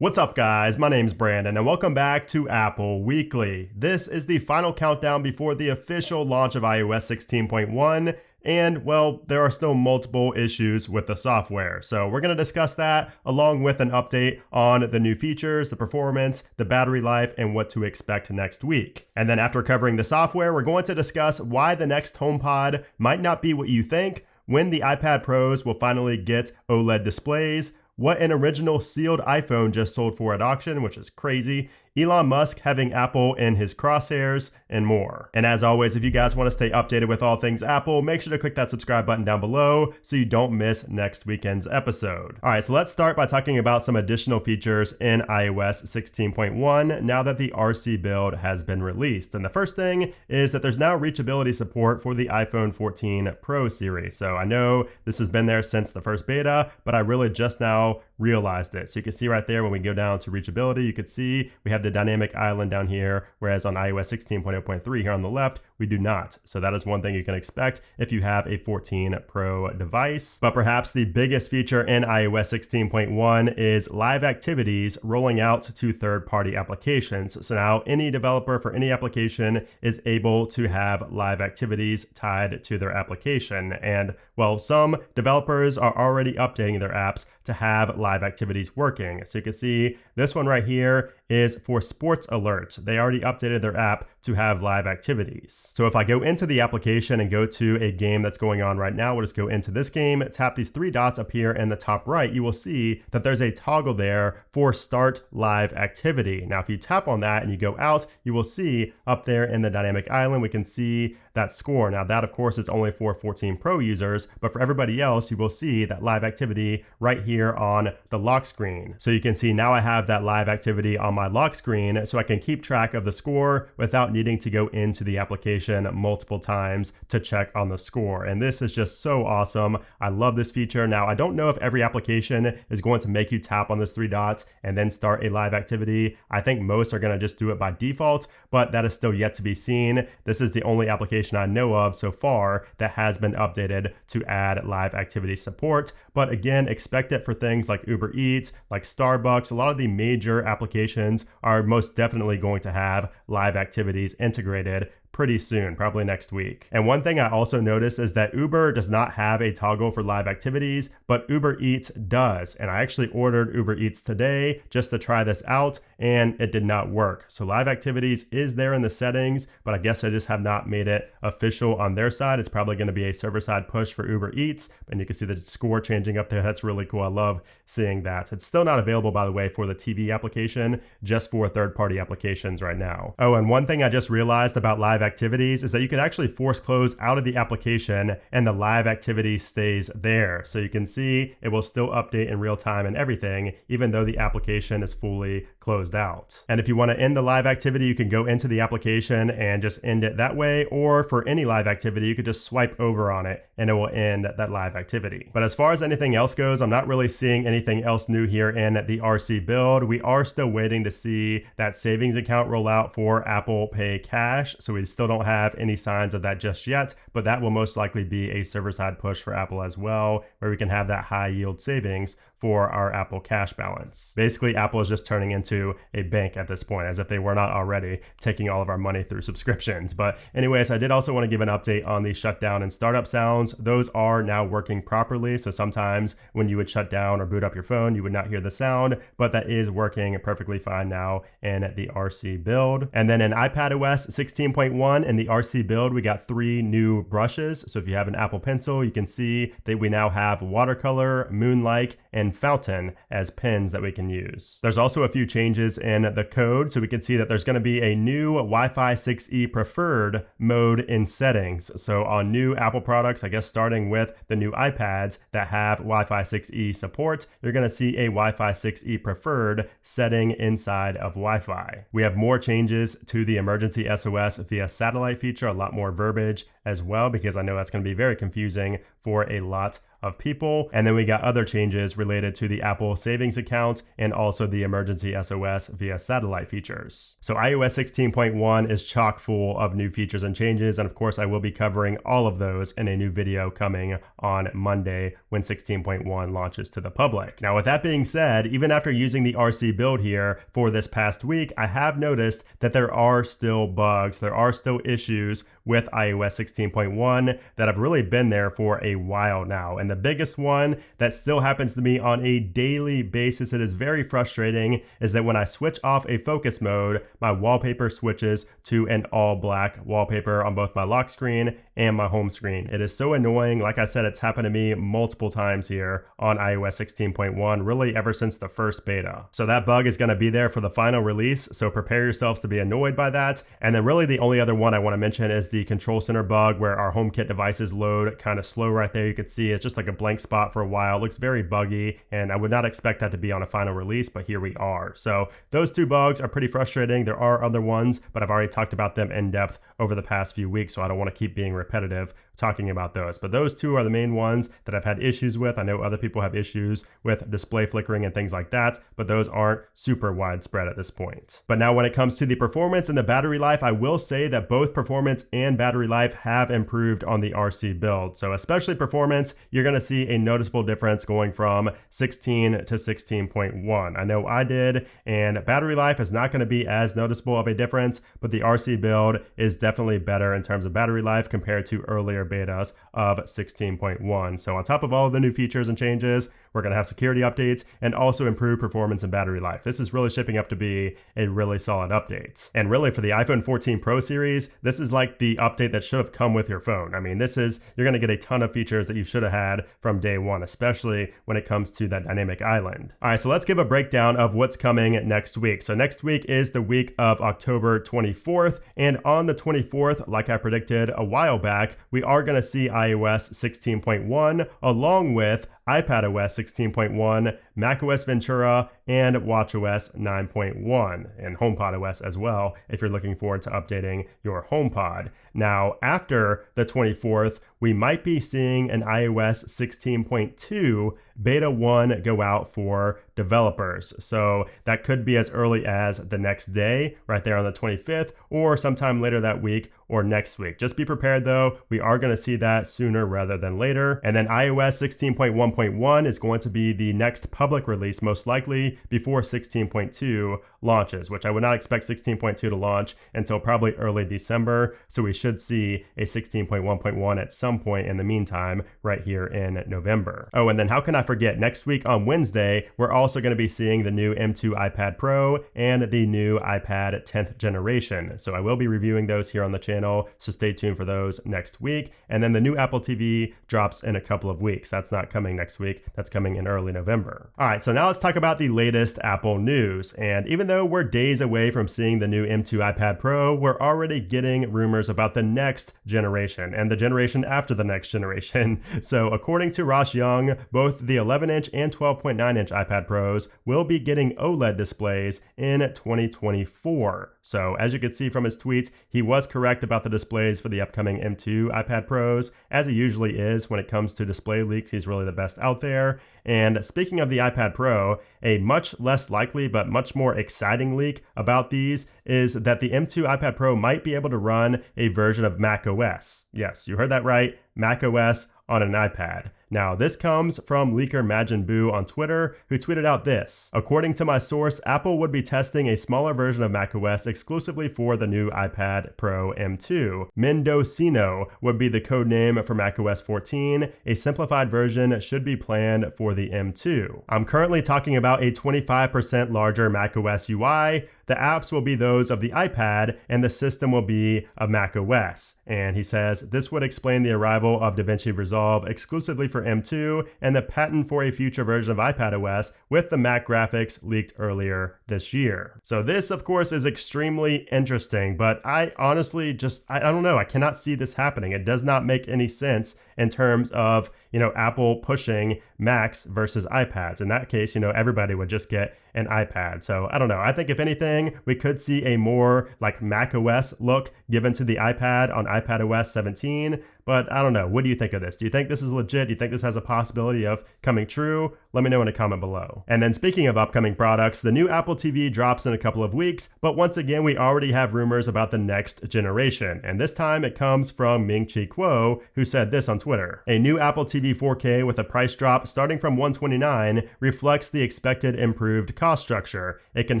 What's up, guys? My name's Brandon, and welcome back to Apple Weekly. This is the final countdown before the official launch of iOS 16.1, and, well, there are still multiple issues with the software. So we're going to discuss that, along with an update on the new features, the performance, the battery life, and what to expect next week. And then after covering the software, we're going to discuss why the next HomePod might not be what you think, when the iPad Pros will finally get OLED displays, what an original sealed iPhone just sold for at auction, which is crazy, Elon Musk having Apple in his crosshairs, and more. And as always, if you guys want to stay updated with all things Apple, make sure to click that subscribe button down below so you don't miss next weekend's episode. All right, so let's start by talking about some additional features in iOS 16.1 now that the RC build has been released. And the first thing is that there's now reachability support for the iPhone 14 Pro series. So I know this has been there since the first beta, but I really just now realized it. So you can see right there when we go down to reachability, you can see we have the dynamic island down here, whereas on iOS 16.0.3 here on the left, we do not. So that is one thing you can expect if you have a 14 Pro device. But perhaps the biggest feature in iOS 16.1 is live activities rolling out to third-party applications. So now any developer for any application is able to have live activities tied to their application. And, well, some developers are already updating their apps to have live activities working. So you can see this one right here is for sports alerts. They already updated their app to have live activities. So if I go into the application and go to a game that's going on right now, we'll just go into this game, tap these three dots up here in the top right, you will see that there's a toggle there for start live activity. Now, if you tap on that and you go out, you will see up there in the dynamic island, we can see that score. Now that of course is only for 14 Pro users, but for everybody else, you will see that live activity right here on the lock screen. So you can see now I have that live activity on my lock screen so I can keep track of the score without needing to go into the application multiple times to check on the score. And this is just so awesome. I love this feature. Now, I don't know if every application is going to make you tap on those three dots and then start a live activity. I think most are going to just do it by default, but that is still yet to be seen. This is the only application I know of so far that has been updated to add live activity support. But again, expect it for things like Uber Eats, like Starbucks. A lot of the major applications are most definitely going to have live activities integrated pretty soon, probably next week. And one thing I also noticed is that Uber does not have a toggle for live activities, but Uber Eats does. And I actually ordered Uber Eats today just to try this out, and it did not work. So live activities is there in the settings, but I guess I just have not made it official on their side. It's probably going to be a server-side push for Uber Eats, and you can see the score changing up there. That's really cool. I love seeing that. It's still not available, by the way, for the TV application, just for third-party applications right now. Oh, and one thing I just realized about live activities is that you could actually force close out of the application and the live activity stays there. So you can see it will still update in real time and everything, even though the application is fully closed out. And if you want to end the live activity, you can go into the application and just end it that way. Or for any live activity, you could just swipe over on it and it will end that live activity. But as far as anything else goes, I'm not really seeing anything else new here in the RC build. We are still waiting to see that savings account roll out for Apple Pay Cash. So we still don't have any signs of that just yet, but that will most likely be a server-side push for Apple as well, where we can have that high yield savings for our Apple Cash balance. Basically, Apple is just turning into a bank at this point, as if they were not already taking all of our money through subscriptions. But anyways, I did also want to give an update on the shutdown and startup sounds. Those are now working properly. So sometimes when you would shut down or boot up your phone, you would not hear the sound, but that is working perfectly fine now in the RC build. And then in iPadOS 16.1 in the RC build, we got 3 new brushes. So if you have an Apple Pencil, you can see that we now have watercolor, moonlight, and fountain as pens that we can use. There's also a few changes in the code. So we can see that there's going to be a new Wi-Fi 6E preferred mode in settings. So on new Apple products, I guess starting with the new iPads that have Wi-Fi 6E support, you're going to see a Wi-Fi 6E preferred setting inside of Wi-Fi. We have more changes to the emergency SOS via satellite feature, a lot more verbiage as well, because I know that's going to be very confusing for a lot of people. And then we got other changes related to the Apple savings account and also the emergency SOS via satellite features. So iOS 16.1 is chock full of new features and changes. And of course, I will be covering all of those in a new video coming on Monday when 16.1 launches to the public. Now, with that being said, even after using the RC build here for this past week, I have noticed that there are still bugs, there are still issues with iOS 16.1 that have really been there for a while now. And the biggest one that still happens to me on a daily basis, it is very frustrating, is that when I switch off a focus mode, my wallpaper switches to an all black wallpaper on both my lock screen and my home screen. It is so annoying. Like I said, it's happened to me multiple times here on iOS 16.1, really ever since the first beta. So that bug is going to be there for the final release, so prepare yourselves to be annoyed by that. And then really the only other one I want to mention is the control center bug where our HomeKit devices load kind of slow right there. You can see it's just like a blank spot for a while. It looks very buggy, and I would not expect that to be on a final release, but here we are. So those two bugs are pretty frustrating. There are other ones, but I've already talked about them in depth over the past few weeks, so I don't want to keep being repetitive talking about those. But those two are the main ones that I've had issues with. I know other people have issues with display flickering and things like that, but those aren't super widespread at this point. But now when it comes to the performance and the battery life, I will say that both performance and battery life have improved on the RC build. So especially performance, you're going to see a noticeable difference going from 16 to 16.1. I know I did, and battery life is not going to be as noticeable of a difference, but the RC build is definitely better in terms of battery life compared to earlier betas of 16.1. So on top of all of the new features and changes, we're going to have security updates and also improved performance and battery life. This is really shaping up to be a really solid update. And really for the iPhone 14 Pro series, this is like the update that should have come with your phone. I mean, you're going to get a ton of features that you should have had from day one, especially when it comes to that dynamic island. All right, so let's give a breakdown of what's coming next week. So next week is the week of October 24th. And on the 24th, like I predicted a while back, we are going to see iOS 16.1 along with iPadOS 16.1, macOS Ventura, and watchOS 9.1, and HomePodOS as well, if you're looking forward to updating your HomePod. Now, after the 24th, we might be seeing an iOS 16.2 beta 1 go out for developers. So that could be as early as the next day, right there on the 25th, or sometime later that week or next week. Just be prepared though, we are going to see that sooner rather than later. And then iOS 16.1.1 is going to be the next public release, most likely before 16.2 launches, which I would not expect 16.2 to launch until probably early December. So we should see a 16.1.1 at some point in the meantime, right here in November. Oh, and then how can I forget, next week on Wednesday, we're also going to be seeing the new M2 iPad Pro and the new iPad 10th generation. So I will be reviewing those here on the channel, so stay tuned for those next week. And then the new Apple TV drops in a couple of weeks. That's not coming next week, that's coming in early November. All right, so now let's talk about the latest Apple news. And even though we're days away from seeing the new M2 iPad Pro, we're already getting rumors about the next generation and the generation after the next generation. So according to Ross Young, both the 11-inch and 12.9-inch iPad Pros will be getting OLED displays in 2024. So as you can see from his tweets, he was correct about the displays for the upcoming M2 iPad Pros, as he usually is when it comes to display leaks. He's really the best out there. And speaking of the iPad Pro, a much less likely but much more exciting leak about these is that the M2 iPad Pro might be able to run a version of macOS. Yes, you heard that right, macOS on an iPad. Now, this comes from leaker Majin Buu on Twitter, who tweeted out this: according to my source, Apple would be testing a smaller version of macOS exclusively for the new iPad Pro M2. Mendocino would be the code name for macOS 14. A simplified version should be planned for the M2. I'm currently talking about a 25% larger macOS UI. The apps will be those of the iPad, and the system will be of macOS. And he says, this would explain the arrival of DaVinci Resolve exclusively for M2 and the patent for a future version of iPadOS with the Mac graphics leaked earlier this year. So this, of course, is extremely interesting, but I honestly I don't know. I cannot see this happening. It does not make any sense in terms of, Apple pushing Macs versus iPads. In that case, everybody would just get an iPad. So I don't know. I think if anything, we could see a more like macOS look given to the iPad on iPadOS 17. But I don't know. What do you think of this? Do you think this is legit? Do you think this has a possibility of coming true? Let me know in a comment below. And then speaking of upcoming products, the new Apple TV drops in a couple of weeks, but once again, we already have rumors about the next generation. And this time it comes from Ming-Chi Kuo, who said this on Twitter. A new Apple TV 4K with a price drop starting from $129 reflects the expected improved cost structure. It can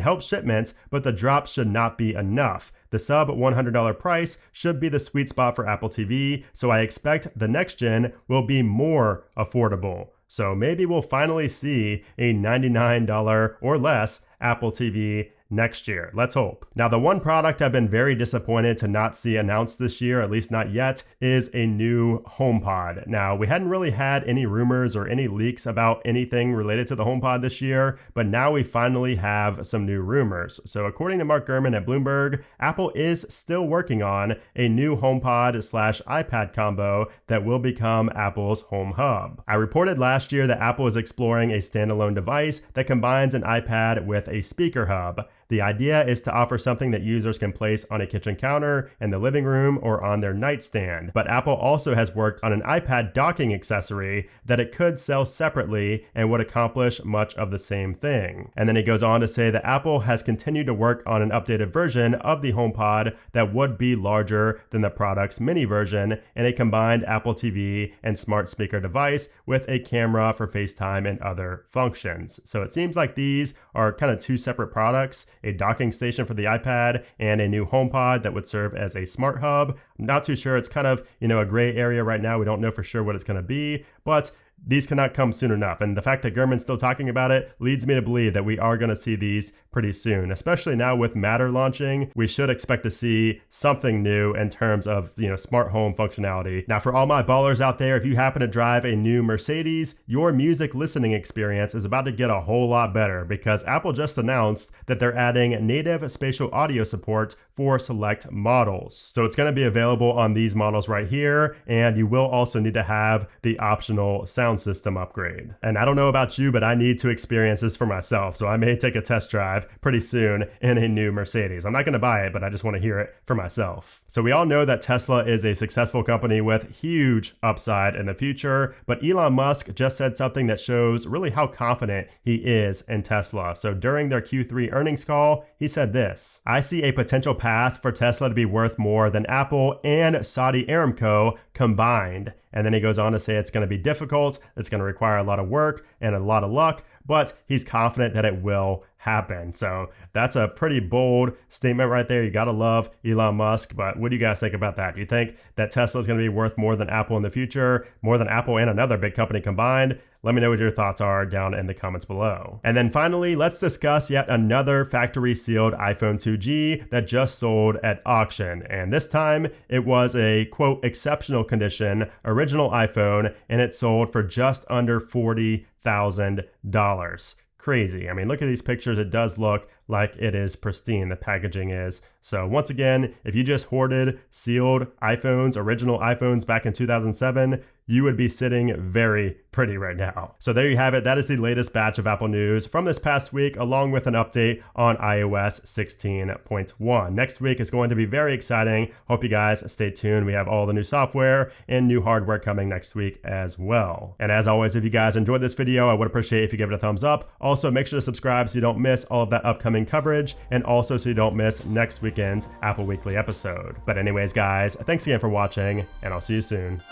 help shipments, but the drop should not be enough. The sub $100 price should be the sweet spot for Apple TV, so I expect the next gen will be more affordable. So maybe we'll finally see a $99 or less Apple TV next year. Let's hope. Now, the one product I've been very disappointed to not see announced this year, at least not yet, is a new HomePod. Now, we hadn't really had any rumors or any leaks about anything related to the HomePod this year, but now we finally have some new rumors. So according to Mark Gurman at Bloomberg, Apple is still working on a new HomePod/iPad combo that will become Apple's Home Hub. I reported last year that Apple is exploring a standalone device that combines an iPad with a speaker hub. The idea is to offer something that users can place on a kitchen counter, in the living room, or on their nightstand. But Apple also has worked on an iPad docking accessory that it could sell separately and would accomplish much of the same thing. And then he goes on to say that Apple has continued to work on an updated version of the HomePod that would be larger than the product's mini version and a combined Apple TV and smart speaker device with a camera for FaceTime and other functions. So it seems like these are kind of two separate products. A docking station for the iPad and a new HomePod that would serve as a smart hub. I'm not too sure. It's kind of, a gray area right now. We don't know for sure what it's going to be, but these cannot come soon enough. And the fact that Gurman's still talking about it leads me to believe that we are going to see these pretty soon, especially now with Matter launching. We should expect to see something new in terms of, smart home functionality. Now, for all my ballers out there, if you happen to drive a new Mercedes, your music listening experience is about to get a whole lot better because Apple just announced that they're adding native spatial audio support for select models. So it's going to be available on these models right here, and you will also need to have the optional sound system upgrade. And I don't know about you, but I need to experience this for myself, so I may take a test drive pretty soon in a new Mercedes. I'm not going to buy it, but I just want to hear it for myself. So we all know that Tesla is a successful company with huge upside in the future, but Elon Musk just said something that shows really how confident he is in Tesla. So during their Q3 earnings call, he said this: "I see a potential path for Tesla to be worth more than Apple and Saudi Aramco combined." And then he goes on to say it's going to be difficult, it's going to require a lot of work and a lot of luck, but he's confident that it will happen. So that's a pretty bold statement right there. You got to love Elon Musk, but what do you guys think about that? Do you think that Tesla is going to be worth more than Apple in the future, more than Apple and another big company combined? Let me know what your thoughts are down in the comments below. And then finally, let's discuss yet another factory sealed iPhone 2G that just sold at auction. And this time it was a quote exceptional condition original iPhone, and it sold for just under $40,000. Crazy. I mean, look at these pictures. It does look like it is pristine. The packaging is. So once again, if you just hoarded sealed iPhones, original iPhones back in 2007, you would be sitting very pretty right now. So there you have it. That is the latest batch of Apple news from this past week, along with an update on iOS 16.1. Next week is going to be very exciting. Hope you guys stay tuned. We have all the new software and new hardware coming next week as well. And as always, if you guys enjoyed this video, I would appreciate if you give it a thumbs up. Also, make sure to subscribe so you don't miss all of that upcoming coverage, and also so you don't miss next weekend's Apple Weekly episode. But anyways, guys, thanks again for watching, and I'll see you soon.